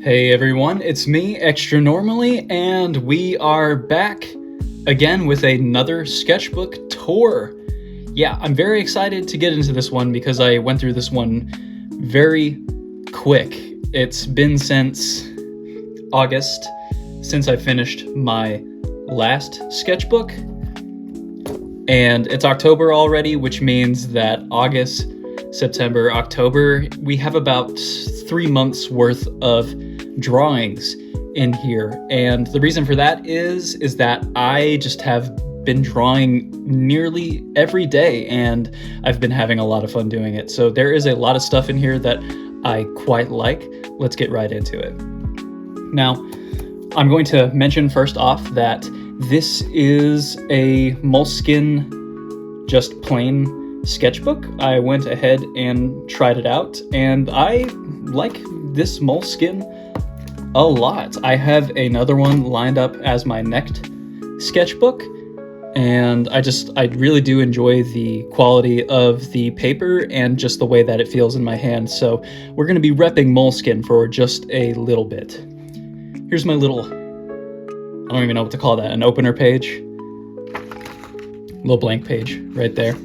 Hey everyone, it's me, Extra Normally, and we are back again with another sketchbook tour. Yeah, I'm very excited to get into this one because I went through this one very quick. It's been since August since I finished my last sketchbook, and it's October already, which means that August, September, October, we have about 3 months worth of drawings in here. And the reason for that is that I just have been drawing nearly every day and I've been having a lot of fun doing it. So there is a lot of stuff in here that I quite like. Let's get right into it. Now, I'm going to mention first off that this is a Moleskine just plain sketchbook. I went ahead and tried it out and I like this Moleskine a lot. I have another one lined up as my next sketchbook, and I really do enjoy the quality of the paper and just the way that it feels in my hand. So we're going to be repping Moleskine for just a little bit. Here's my little, I don't even know what to call that, an opener page. Little blank page right there.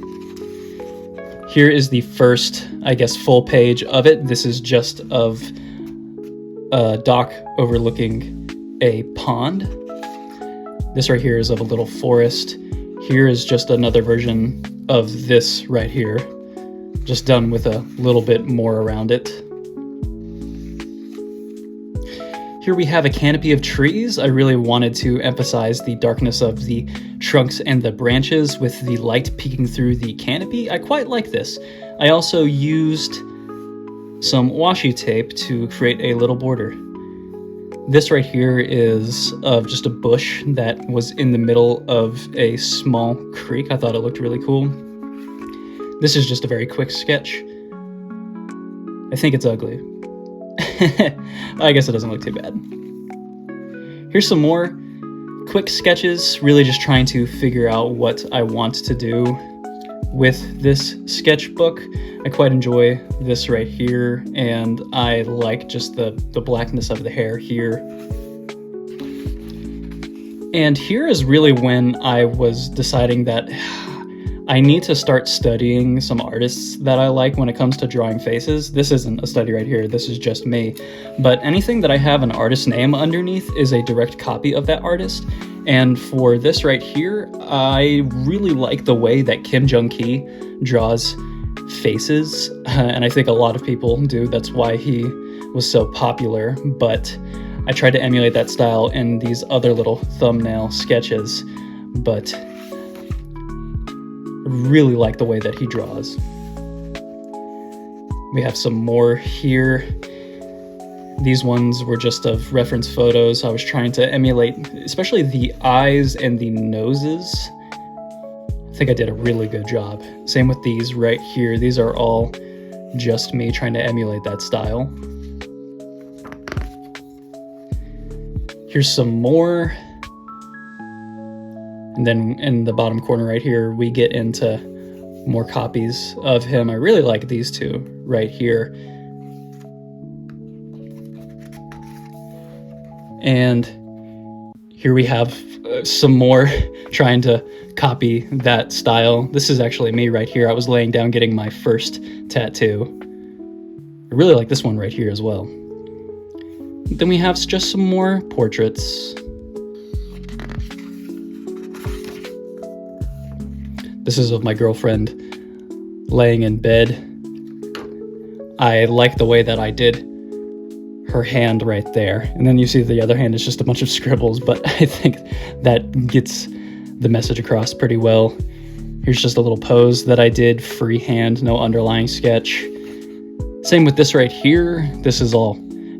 Here is the first, I guess, full page of it. This is just of a dock overlooking a pond. This right here is of a little forest. Here is just another version of this right here, just done with a little bit more around it. Here we have a canopy of trees. I really wanted to emphasize the darkness of the trunks and the branches with the light peeking through the canopy. I quite like this. I also used some washi tape to create a little border. This right here is of just a bush that was in the middle of a small creek. I thought it looked really cool. This is just a very quick sketch. I think it's ugly. I guess it doesn't look too bad. Here's some more quick sketches, really just trying to figure out what I want to do with this sketchbook. I quite enjoy this right here, and I like just the blackness of the hair here. And here is really when I was deciding that I need to start studying some artists that I like when it comes to drawing faces. This isn't a study right here, this is just me. But anything that I have an artist name underneath is a direct copy of that artist. And for this right here, I really like the way that Kim Jung-ki draws faces. And I think a lot of people do, that's why he was so popular. But I tried to emulate that style in these other little thumbnail sketches. But really like the way that he draws. We have some more here. These ones were just of reference photos. I was trying to emulate, especially the eyes and the noses. I think I did a really good job. Same with these right here. These are all just me trying to emulate that style. Here's some more. And then in the bottom corner right here, we get into more copies of him. I really like these two right here. And here we have some more trying to copy that style. This is actually me right here. I was laying down getting my first tattoo. I really like this one right here as well. Then we have just some more portraits. This is of my girlfriend laying in bed. I like the way that I did her hand right there. And then you see the other hand is just a bunch of scribbles, but I think that gets the message across pretty well. Here's just a little pose that I did freehand, no underlying sketch. Same with this right here. This is all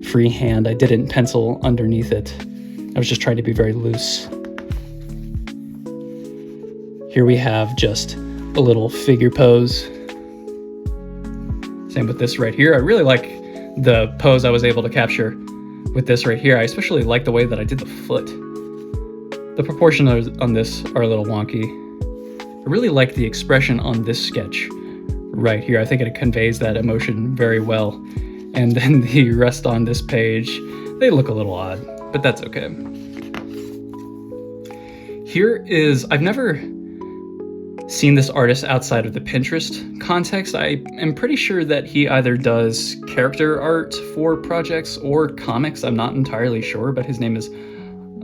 freehand. I didn't pencil underneath it. I was just trying to be very loose. Here we have just a little figure pose. Same with this right here. I really like the pose I was able to capture with this right here. I especially like the way that I did the foot. The proportions on this are a little wonky. I really like the expression on this sketch right here. I think it conveys that emotion very well. And then the rest on this page, they look a little odd, but that's okay. Here is, I've never seen this artist outside of the Pinterest context. I am pretty sure that he either does character art for projects or comics. I'm not entirely sure, but his name is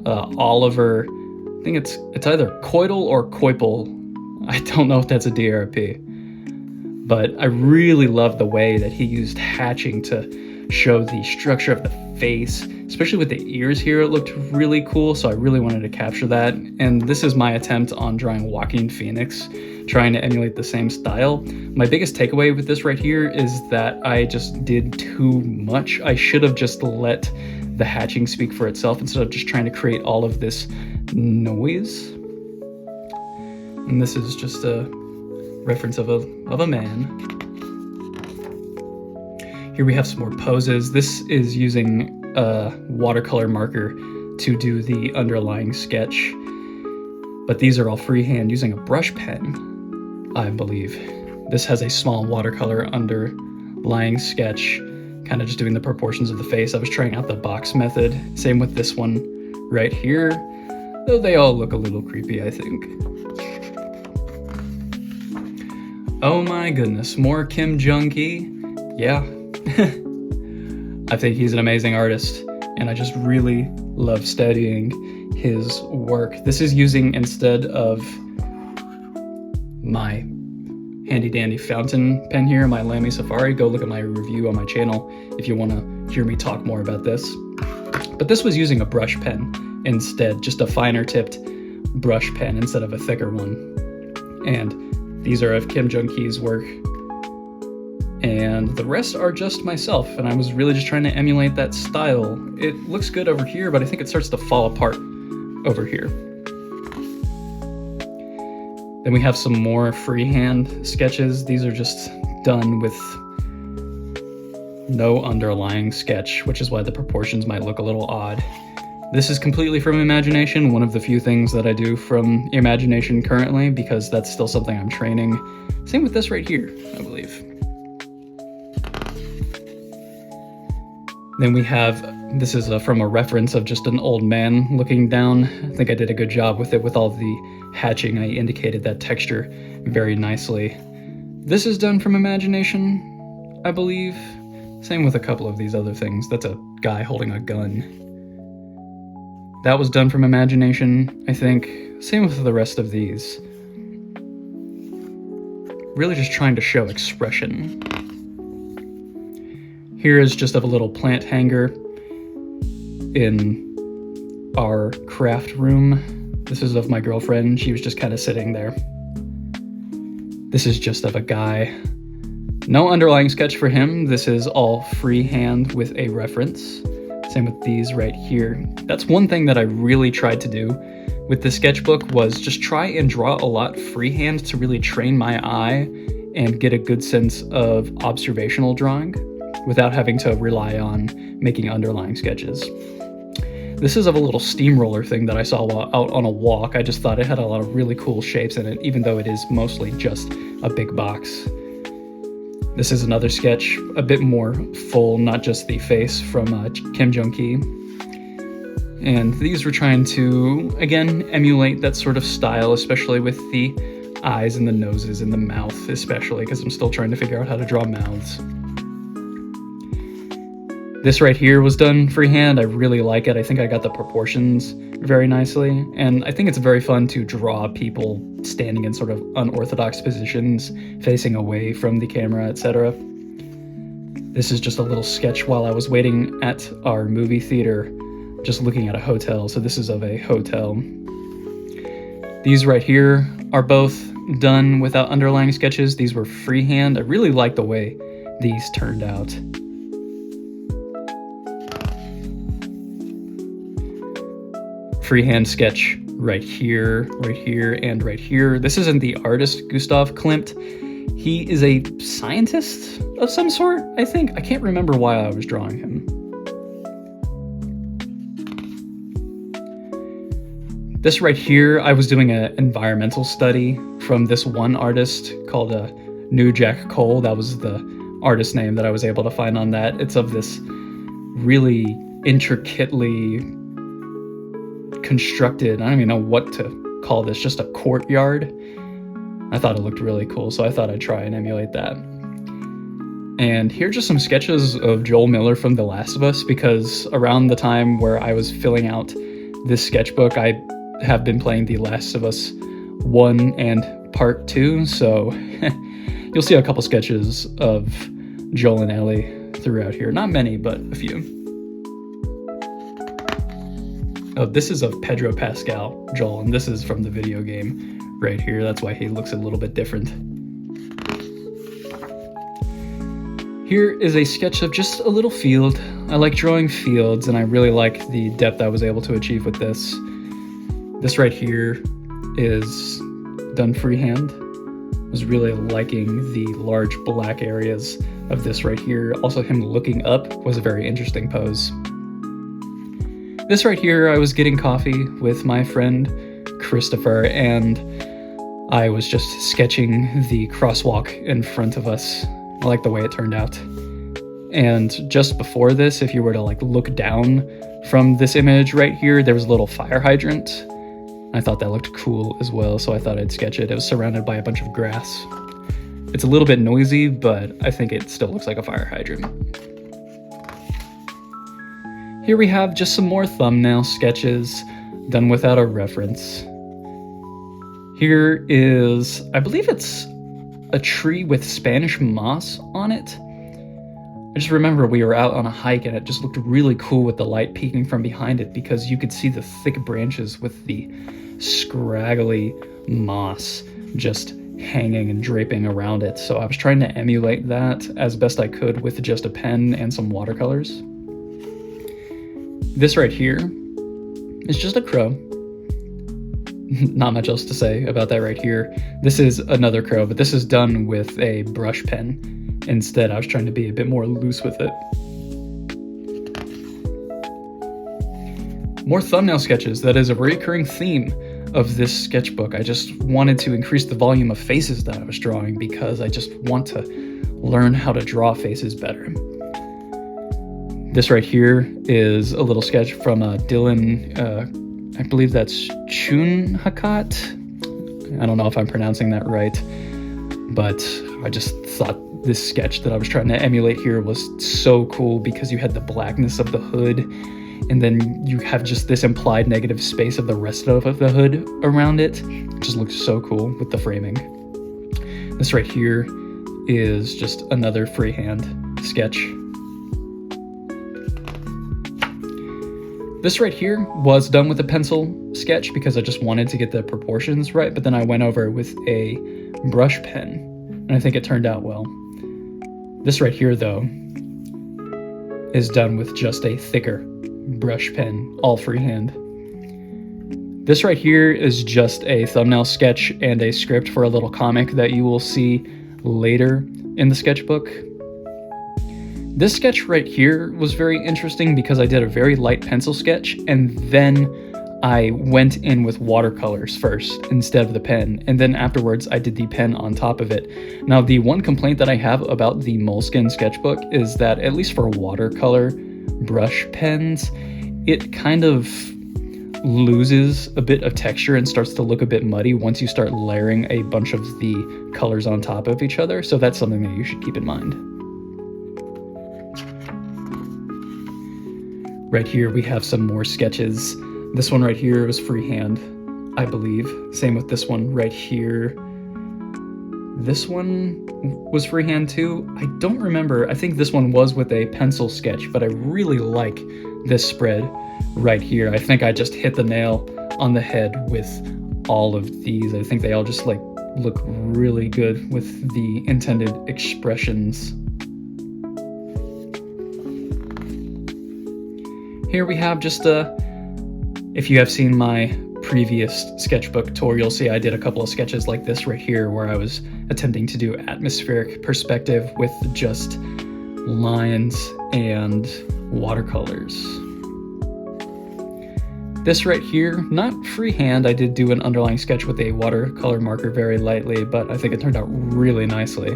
Oliver. I think it's either Coidel or Koipel. I don't know if that's a D or a P. But I really love the way that he used hatching to show the structure of the face, especially with the ears here. It looked really cool, so I really wanted to capture that. And this is my attempt on drawing Joaquin Phoenix, trying to emulate the same style. My biggest takeaway with this right here is that I just did too much. I should have just let the hatching speak for itself instead of just trying to create all of this noise. And this is just a reference of a man. Here we have some more poses. This is using a watercolor marker to do the underlying sketch, but these are all freehand using a brush pen, I believe. This has a small watercolor underlying sketch, kind of just doing the proportions of the face. I was trying out the box method. Same with this one right here, though they all look a little creepy, I think. Oh my goodness, more Kim Jung-ki. Yeah. I think he's an amazing artist, and I just really love studying his work. This is using, instead of my handy dandy fountain pen here, my Lamy Safari. Go look at my review on my channel if you want to hear me talk more about this. But this was using a brush pen instead, just a finer tipped brush pen instead of a thicker one. And these are of Kim Jung-ki's work. And the rest are just myself, and I was really just trying to emulate that style. It looks good over here, but I think it starts to fall apart over here. Then we have some more freehand sketches. These are just done with no underlying sketch, which is why the proportions might look a little odd. This is completely from imagination, one of the few things that I do from imagination currently, because that's still something I'm training. Same with this right here, I believe. Then we have, this is from a reference of just an old man looking down. I think I did a good job with it with all the hatching. I indicated that texture very nicely. This is done from imagination, I believe. Same with a couple of these other things. That's a guy holding a gun. That was done from imagination, I think. Same with the rest of these. Really just trying to show expression. Here is just of a little plant hanger in our craft room. This is of my girlfriend. She was just kind of sitting there. This is just of a guy. No underlying sketch for him. This is all freehand with a reference. Same with these right here. That's one thing that I really tried to do with the sketchbook, was just try and draw a lot freehand to really train my eye and get a good sense of observational drawing without having to rely on making underlying sketches. This is of a little steamroller thing that I saw while out on a walk. I just thought it had a lot of really cool shapes in it, even though it is mostly just a big box. This is another sketch, a bit more full, not just the face, from Kim Jung-ki. And these were trying to, again, emulate that sort of style, especially with the eyes and the noses and the mouth, especially, because I'm still trying to figure out how to draw mouths. This right here was done freehand. I really like it. I think I got the proportions very nicely. And I think it's very fun to draw people standing in sort of unorthodox positions, facing away from the camera, etc. This is just a little sketch while I was waiting at our movie theater, just looking at a hotel. So this is of a hotel. These right here are both done without underlying sketches. These were freehand. I really like the way these turned out. Freehand sketch right here, and right here. This isn't the artist, Gustav Klimt. He is a scientist of some sort, I think. I can't remember why I was drawing him. This right here, I was doing an environmental study from this one artist called New Jack Cole. That was the artist name that I was able to find on that. It's of this really intricately constructed, I don't even know what to call this, just a courtyard. I thought it looked really cool, so I thought I'd try and emulate that. And here are just some sketches of Joel Miller from The Last of Us, because around the time where I was filling out this sketchbook, I have been playing The Last of Us 1 and Part 2, so you'll see a couple sketches of Joel and Ellie throughout here. Not many, but a few. Oh, this is of Pedro Pascal, Joel, and this is from the video game right here. That's why he looks a little bit different. Here is a sketch of just a little field. I like drawing fields, and I really like the depth I was able to achieve with this. This right here is done freehand. I was really liking the large black areas of this right here. Also, him looking up was a very interesting pose. This right here, I was getting coffee with my friend Christopher, and I was just sketching the crosswalk in front of us. I like the way it turned out. And just before this, if you were to like look down from this image right here, there was a little fire hydrant. I thought that looked cool as well, so I thought I'd sketch it. It was surrounded by a bunch of grass. It's a little bit noisy, but I think it still looks like a fire hydrant. Here we have just some more thumbnail sketches done without a reference. Here is, I believe it's a tree with Spanish moss on it. I just remember we were out on a hike and it just looked really cool with the light peeking from behind it, because you could see the thick branches with the scraggly moss just hanging and draping around it. So I was trying to emulate that as best I could with just a pen and some watercolors. This right here is just a crow. Not much else to say about that right here. This is another crow, but this is done with a brush pen. Instead, I was trying to be a bit more loose with it. More thumbnail sketches. That is a recurring theme of this sketchbook. I just wanted to increase the volume of faces that I was drawing, because I just want to learn how to draw faces better. This right here is a little sketch from Dylan, I believe that's Chunhakat. I don't know if I'm pronouncing that right, but I just thought this sketch that I was trying to emulate here was so cool, because you had the blackness of the hood, and then you have just this implied negative space of the rest of the hood around it. It just looks so cool with the framing. This right here is just another freehand sketch. This right here was done with a pencil sketch because I just wanted to get the proportions right, but then I went over with a brush pen, and I think it turned out well. This right here, though, is done with just a thicker brush pen, all freehand. This right here is just a thumbnail sketch and a script for a little comic that you will see later in the sketchbook. This sketch right here was very interesting because I did a very light pencil sketch, and then I went in with watercolors first instead of the pen, and then afterwards I did the pen on top of it. Now, the one complaint that I have about the Moleskine sketchbook is that, at least for watercolor brush pens, it kind of loses a bit of texture and starts to look a bit muddy once you start layering a bunch of the colors on top of each other, so that's something that you should keep in mind. Right here we have some more sketches. This one right here was freehand. I believe. Same with this one right here. This one was freehand too. I don't remember. I think this one was with a pencil sketch, but I really like this spread right here. I think I just hit the nail on the head with all of these. I think they all just like look really good with the intended expressions. Here we have just if you have seen my previous sketchbook tour, you'll see I did a couple of sketches like this right here where I was attempting to do atmospheric perspective with just lines and watercolors. This right here, not freehand, I did do an underlying sketch with a watercolor marker very lightly, but I think it turned out really nicely.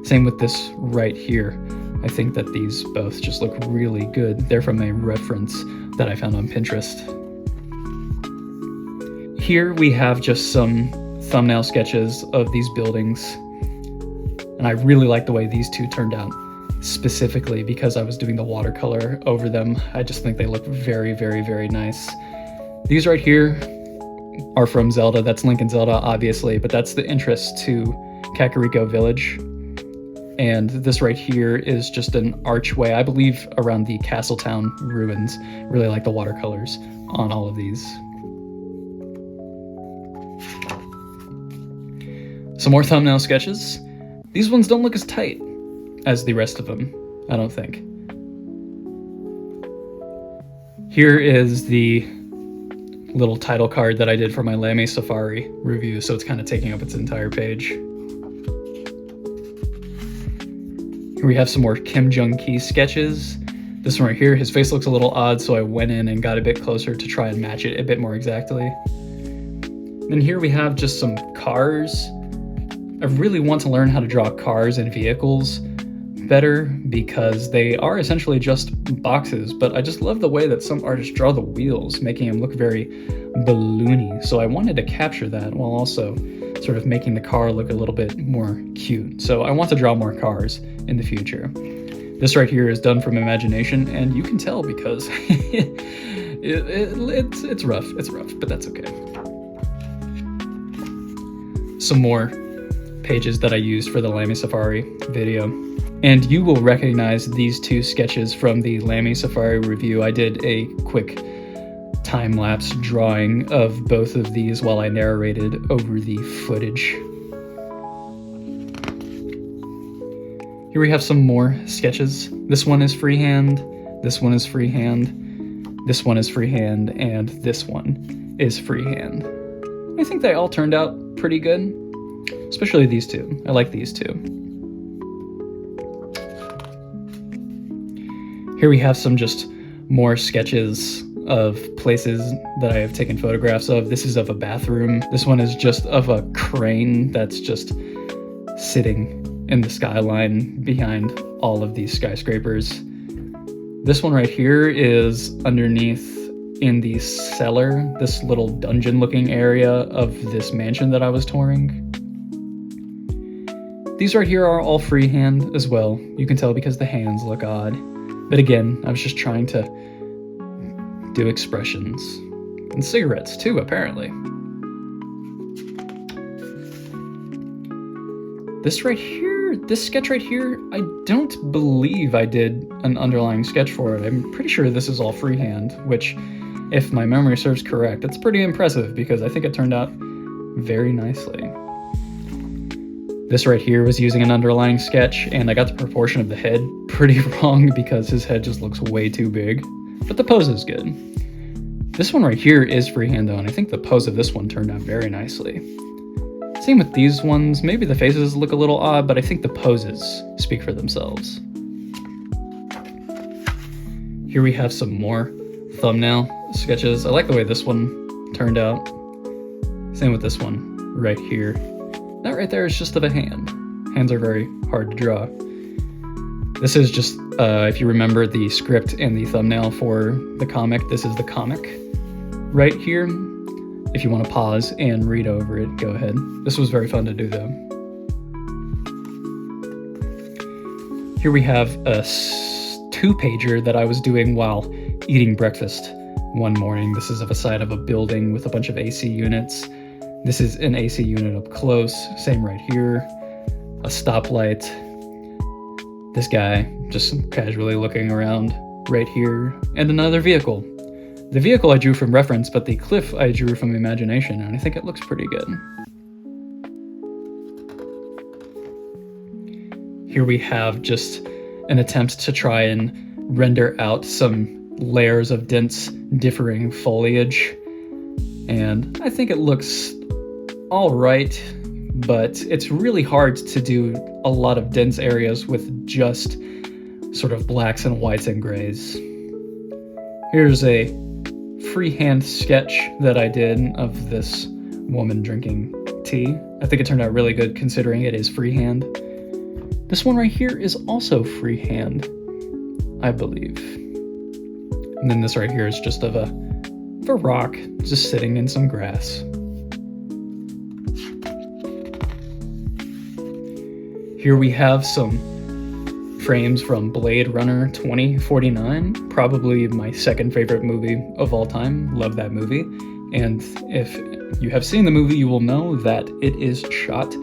Same with this right here. I think that these both just look really good. They're from a reference that I found on Pinterest. Here we have just some thumbnail sketches of these buildings, and I really like the way these two turned out, specifically because I was doing the watercolor over them. I just think they look very, very, very nice. These right here are from Zelda. That's Link and Zelda, obviously, but that's the entrance to Kakariko Village. And this right here is just an archway, I believe, around the Castletown ruins. Really like the watercolors on all of these. Some more thumbnail sketches. These ones don't look as tight as the rest of them, I don't think. Here is the little title card that I did for my Lamy Safari review, so it's kind of taking up its entire page. Here we have some more Kim Jung-ki sketches. This one right here, his face looks a little odd, so I went in and got a bit closer to try and match it a bit more exactly. Then here we have just some cars. I really want to learn how to draw cars and vehicles better because they are essentially just boxes, but I just love the way that some artists draw the wheels, making them look very balloony. So I wanted to capture that while also sort of making the car look a little bit more cute. So I want to draw more cars in the future. This right here is done from imagination, and you can tell because it's rough. It's rough, but that's okay. Some more pages that I used for the Lamy Safari video. And you will recognize these two sketches from the Lamy Safari review. I did a quick time-lapse drawing of both of these while I narrated over the footage. Here we have some more sketches. This one is freehand, this one is freehand, this one is freehand, and this one is freehand. I think they all turned out pretty good, especially these two. I like these two. Here we have some just more sketches of places that I have taken photographs of. This is of a bathroom. This one is just of a crane that's just sitting in the skyline behind all of these skyscrapers. This one right here is underneath in the cellar, this little dungeon looking area of this mansion that I was touring. These right here are all freehand as well. You can tell because the hands look odd. But again, I was just trying to do expressions. And cigarettes too, apparently. This right here, this sketch right here, I don't believe I did an underlying sketch for it. I'm pretty sure this is all freehand, which, if my memory serves correct, that's pretty impressive because I think it turned out very nicely. This right here was using an underlying sketch, and I got the proportion of the head pretty wrong because his head just looks way too big, but the pose is good. This one right here is freehand though, and I think the pose of this one turned out very nicely. Same with these ones. Maybe the faces look a little odd, but I think the poses speak for themselves. Here we have some more thumbnail sketches. I like the way this one turned out. Same with this one right here. That right there is just of a hand. Hands are very hard to draw. This is just, if you remember the script and the thumbnail for the comic, this is the comic right here. If you want to pause and read over it, go ahead. This was very fun to do though. Here we have a 2-pager that I was doing while eating breakfast one morning. This is of a side of a building with a bunch of AC units. This is an AC unit up close, same right here. A stoplight. This guy just casually looking around right here, and another vehicle. The vehicle I drew from reference, but the cliff I drew from imagination, and I think it looks pretty good. Here we have just an attempt to try and render out some layers of dense, differing foliage, and I think it looks all right, but it's really hard to do a lot of dense areas with just sort of blacks and whites and grays. Here's a freehand sketch that I did of this woman drinking tea. I think it turned out really good considering it is freehand. This one right here is also freehand, I believe. And then this right here is just of a rock just sitting in some grass. Here we have some frames from Blade Runner 2049, probably my second favorite movie of all time. Love that movie. And if you have seen the movie, you will know that it is shot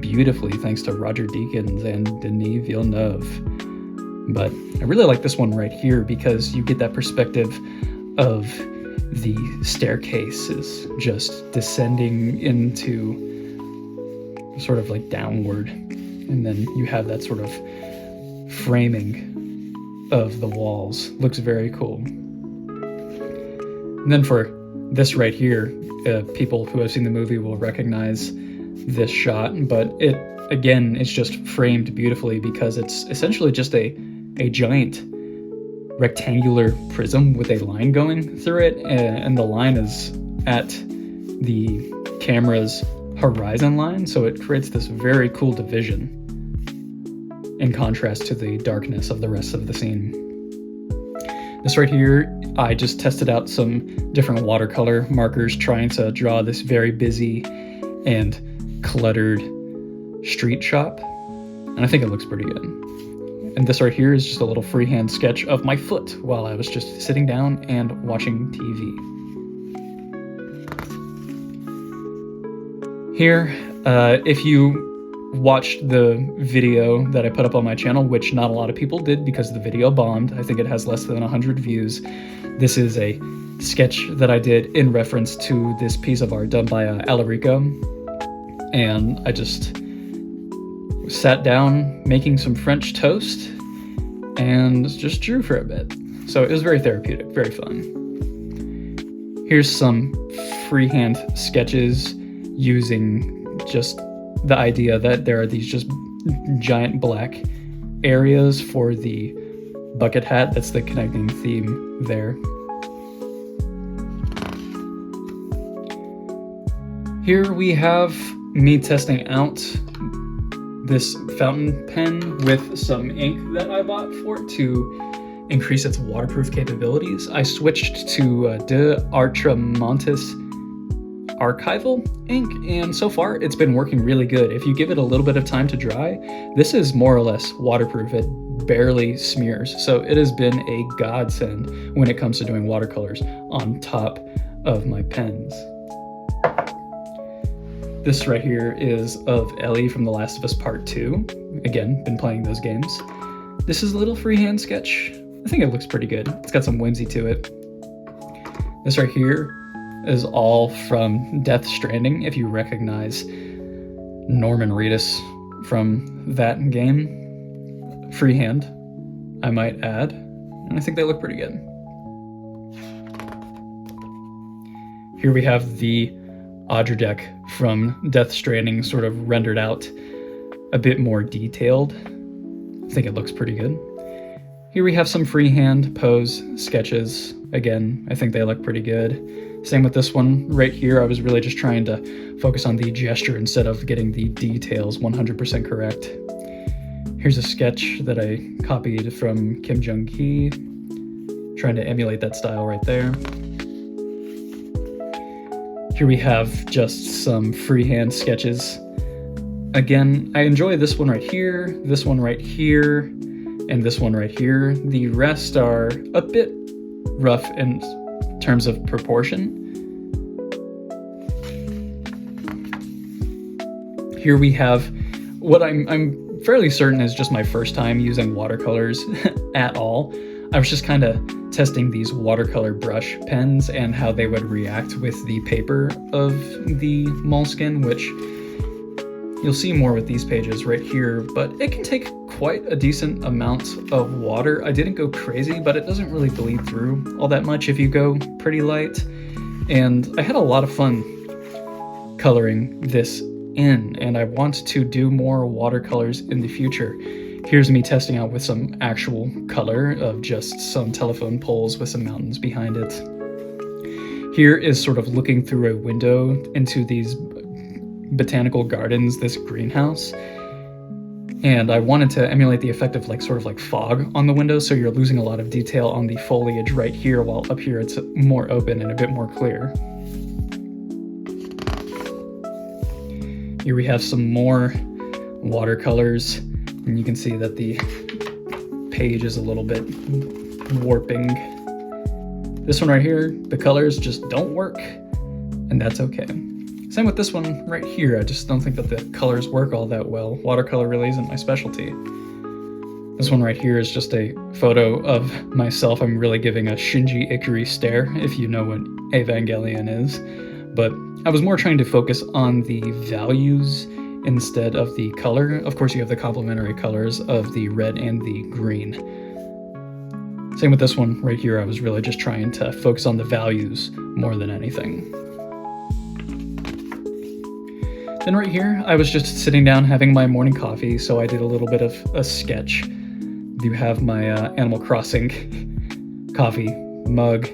beautifully thanks to Roger Deakins and Denis Villeneuve. But I really like this one right here because you get that perspective of the staircases just descending into sort of like downward. And then you have that sort of framing of the walls. Looks very cool. And then for this right here, people who have seen the movie will recognize this shot, but it's just framed beautifully because it's essentially just a giant rectangular prism with a line going through it, and the line is at the camera's horizon line, so it creates this very cool division in contrast to the darkness of the rest of the scene. This right here, I just tested out some different watercolor markers trying to draw this very busy and cluttered street shop, and I think it looks pretty good. And this right here is just a little freehand sketch of my foot while I was just sitting down and watching TV. Here, if you watched the video that I put up on my channel, which not a lot of people did because the video bombed. I think it has less than 100 views. This is a sketch that I did in reference to this piece of art done by Alarico. And I just sat down making some French toast and just drew for a bit. So it was very therapeutic, very fun. Here's some freehand sketches using just the idea that there are these just giant black areas for the bucket hat. That's the connecting theme there. Here we have me testing out this fountain pen with some ink that I bought for it to increase its waterproof capabilities. I switched to De Artramontis archival ink, and so far it's been working really good. If you give it a little bit of time to dry, this is more or less waterproof. It barely smears, so it has been a godsend when it comes to doing watercolors on top of my pens. This right here is of Ellie from The Last of Us Part 2. Again, been playing those games. This is a little freehand sketch. I think it looks pretty good. It's got some whimsy to it. This right here is all from Death Stranding, if you recognize Norman Reedus from that game. Freehand, I might add, and I think they look pretty good. Here we have the Audra deck from Death Stranding sort of rendered out a bit more detailed. I think it looks pretty good. Here we have some freehand pose sketches. Again, I think they look pretty good. Same with this one right here. I was really just trying to focus on the gesture instead of getting the details 100% correct. Here's a sketch that I copied from Kim Jung-ki, trying to emulate that style right there. Here we have just some freehand sketches. Again, I enjoy this one right here, and this one right here. The rest are a bit rough and in terms of proportion. Here we have what I'm fairly certain is just my first time using watercolors at all. I was just kind of testing these watercolor brush pens and how they would react with the paper of the moleskin, which you'll see more with these pages right here, but it can take quite a decent amount of water. I didn't go crazy, but it doesn't really bleed through all that much if you go pretty light. And I had a lot of fun coloring this in, and I want to do more watercolors in the future. Here's me testing out with some actual color of just some telephone poles with some mountains behind it. Here is sort of looking through a window into these botanical gardens, this greenhouse. And I wanted to emulate the effect of sort of fog on the window, so you're losing a lot of detail on the foliage right here, while up here it's more open and a bit more clear. Here we have some more watercolors, and you can see that the page is a little bit warping. This one right here, the colors just don't work, and that's okay. Same with this one right here. I just don't think that the colors work all that well. Watercolor really isn't my specialty. This one right here is just a photo of myself. I'm really giving a Shinji Ikari stare, if you know what Evangelion is. But I was more trying to focus on the values instead of the color. Of course, you have the complementary colors of the red and the green. Same with this one right here. I was really just trying to focus on the values more than anything. Then right here, I was just sitting down having my morning coffee, so I did a little bit of a sketch. You have my Animal Crossing coffee mug,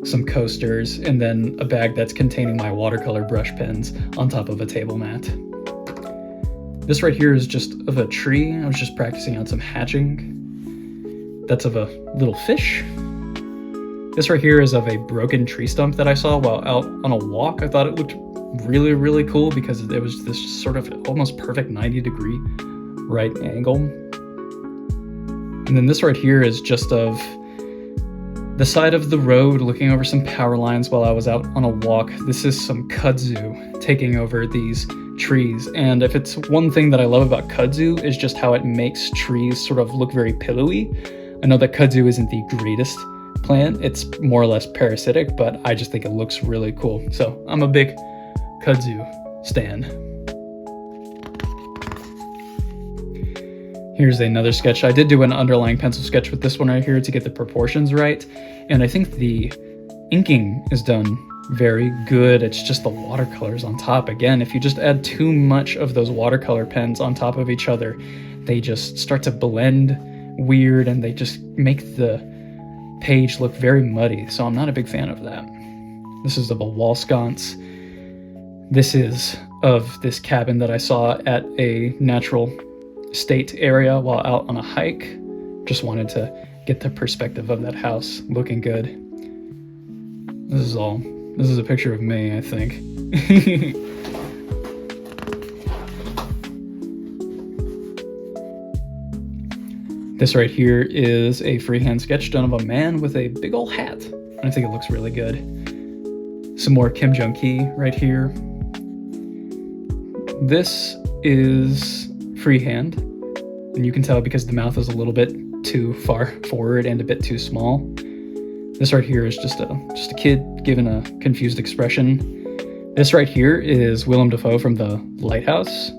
some coasters, and then a bag that's containing my watercolor brush pens on top of a table mat. This right here is just of a tree. I was just practicing on some hatching. That's of a little fish. This right here is of a broken tree stump that I saw while out on a walk. I thought it looked really, really cool because it was this sort of almost perfect 90-degree right angle. And then this right here is just of the side of the road looking over some power lines while I was out on a walk. This is some kudzu taking over these trees. And if it's one thing that I love about kudzu is just how it makes trees sort of look very pillowy. I know that kudzu isn't the greatest plant. It's more or less parasitic, but I just think it looks really cool. So I'm a big kudzu stan. Here's another sketch. I did do an underlying pencil sketch with this one right here to get the proportions right, and I think the inking is done very good. It's just the watercolors on top. Again, if you just add too much of those watercolor pens on top of each other, they just start to blend weird and they just make the page look very muddy, so I'm not a big fan of that. This is of a wall sconce. This is of this cabin that I saw at a natural state area while out on a hike. Just wanted to get the perspective of that house looking good. This is a picture of me, I think. This right here is a freehand sketch done of a man with a big old hat. I think it looks really good. Some more Kim Jong-ki right here. This is freehand, and you can tell because the mouth is a little bit too far forward and a bit too small. This right here is just a kid giving a confused expression. This right here is Willem Dafoe from The Lighthouse.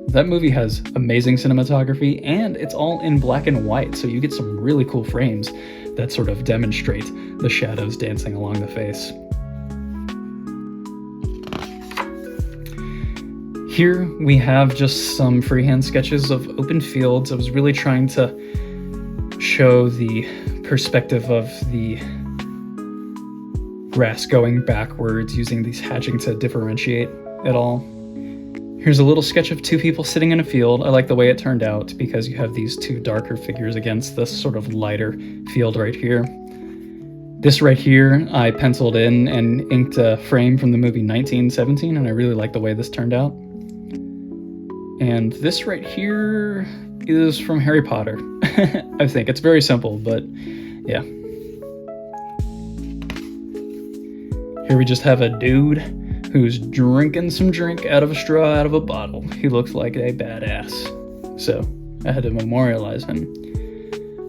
That movie has amazing cinematography, and it's all in black and white, so you get some really cool frames that sort of demonstrate the shadows dancing along the face. Here we have just some freehand sketches of open fields. I was really trying to show the perspective of the grass going backwards, using these hatching to differentiate it all. Here's a little sketch of two people sitting in a field. I like the way it turned out because you have these two darker figures against this sort of lighter field right here. This right here, I penciled in and inked a frame from the movie 1917, and I really like the way this turned out. And this right here is from Harry Potter. I think it's very simple, but yeah. Here we just have a dude who's drinking some drink out of a straw out of a bottle. He looks like a badass. So I had to memorialize him.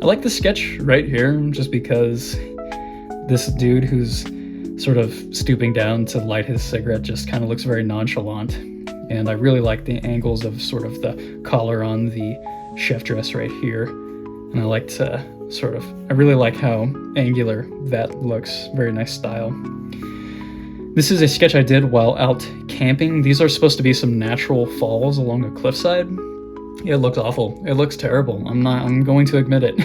I like the sketch right here just because this dude who's sort of stooping down to light his cigarette just kind of looks very nonchalant. And I really like the angles of sort of the collar on the chef dress right here. And I like to I really like how angular that looks. Very nice style. This is a sketch I did while out camping. These are supposed to be some natural falls along a cliffside. It looks awful. It looks terrible. I'm going to admit it.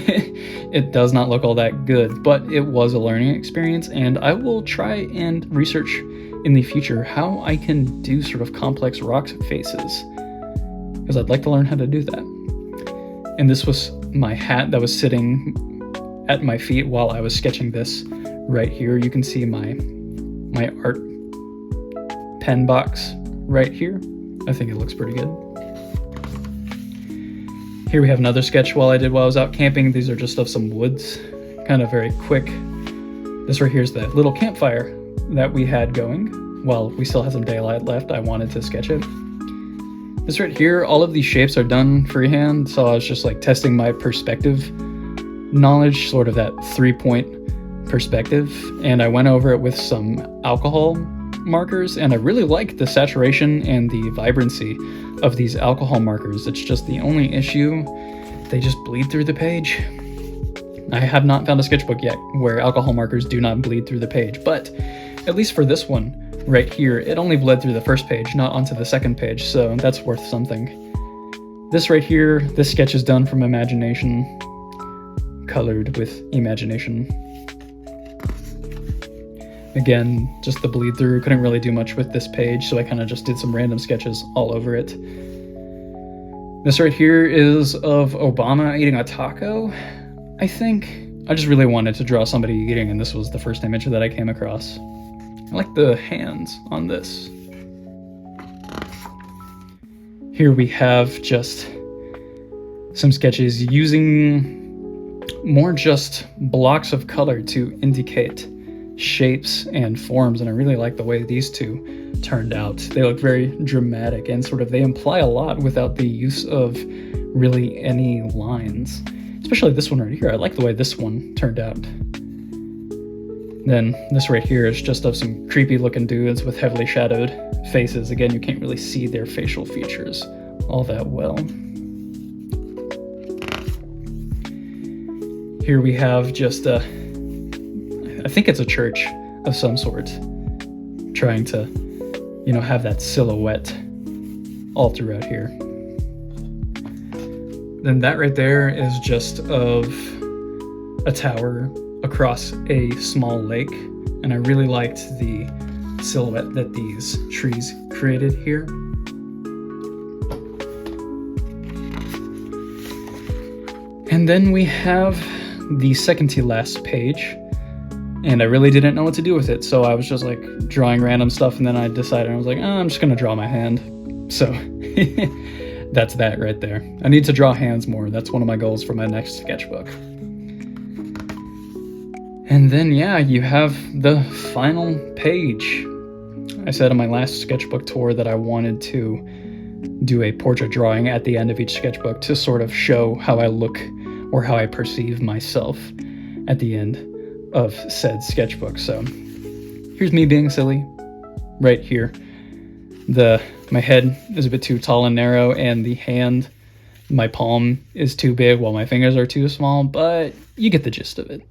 It does not look all that good, but it was a learning experience, and I will try and research in the future how I can do sort of complex rock faces, because I'd like to learn how to do that. And this was my hat that was sitting at my feet while I was sketching this right here. You can see my art pen box right here. I think it looks pretty good. Here we have another sketch while I was out camping. These are just of some woods, kind of very quick. This right here is the little campfire that we had going. While we still had some daylight left, I wanted to sketch it. This right here, all of these shapes are done freehand, so I was just like testing my perspective knowledge, sort of that 3-point perspective, and I went over it with some alcohol markers, and I really like the saturation and the vibrancy of these alcohol markers. It's just the only issue, they just bleed through the page. I have not found a sketchbook yet where alcohol markers do not bleed through the page, but at least for this one right here, it only bled through the first page, not onto the second page, so that's worth something. This right here, this sketch is done from imagination, colored with imagination. Again, just the bleed through, couldn't really do much with this page, so I kind of just did some random sketches all over it. This right here is of Obama eating a taco, I think. I just really wanted to draw somebody eating, and this was the first image that I came across. I like the hands on this. Here we have just some sketches using more just blocks of color to indicate shapes and forms, and I really like the way these two turned out. They look very dramatic and they imply a lot without the use of really any lines. Especially this one right here. I like the way this one turned out. Then this right here is just of some creepy looking dudes with heavily shadowed faces. Again, you can't really see their facial features all that well. Here we have just I think it's a church of some sort, trying to, have that silhouette all throughout here. Then that right there is just of a tower across a small lake, and I really liked the silhouette that these trees created here. And then we have the second to last page, and I really didn't know what to do with it, so I was just like drawing random stuff, and then I decided, I was like, I'm just gonna draw my hand. So that's that right there. I need to draw hands more. That's one of my goals for my next sketchbook. And then, yeah, you have the final page. I said on my last sketchbook tour that I wanted to do a portrait drawing at the end of each sketchbook to sort of show how I look or how I perceive myself at the end of said sketchbook. So here's me being silly right here. My head is a bit too tall and narrow, and the hand, my palm, is too big while my fingers are too small, but you get the gist of it.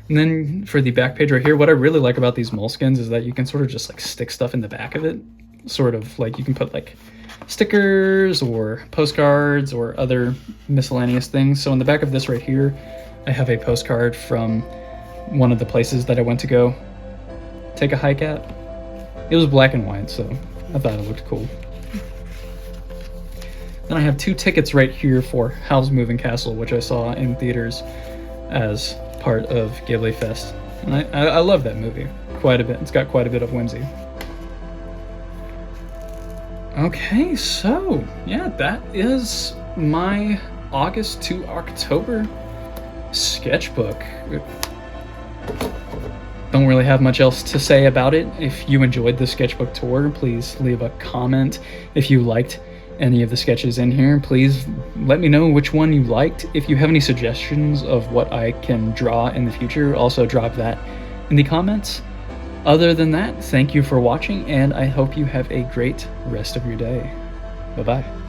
And then for the back page right here, what I really like about these moleskins is that you can sort of just like stick stuff in the back of it. Sort of like you can put like stickers or postcards or other miscellaneous things. So in the back of this right here, I have a postcard from one of the places that I went to go take a hike at. It was black and white, so I thought it looked cool. Then I have 2 tickets right here for Howl's Moving Castle, which I saw in theaters as part of Ghibli Fest. And I love that movie quite a bit. It's got quite a bit of whimsy. Okay, so yeah, that is my August to October sketchbook. Don't don't really have much else to say about it. If you enjoyed the sketchbook tour, please leave a comment. If you liked any of the sketches in here, please let me know which one you liked. If you have any suggestions of what I can draw in the future, also drop that in the comments. Other than that, thank you for watching, and I hope you have a great rest of your day. Bye-bye.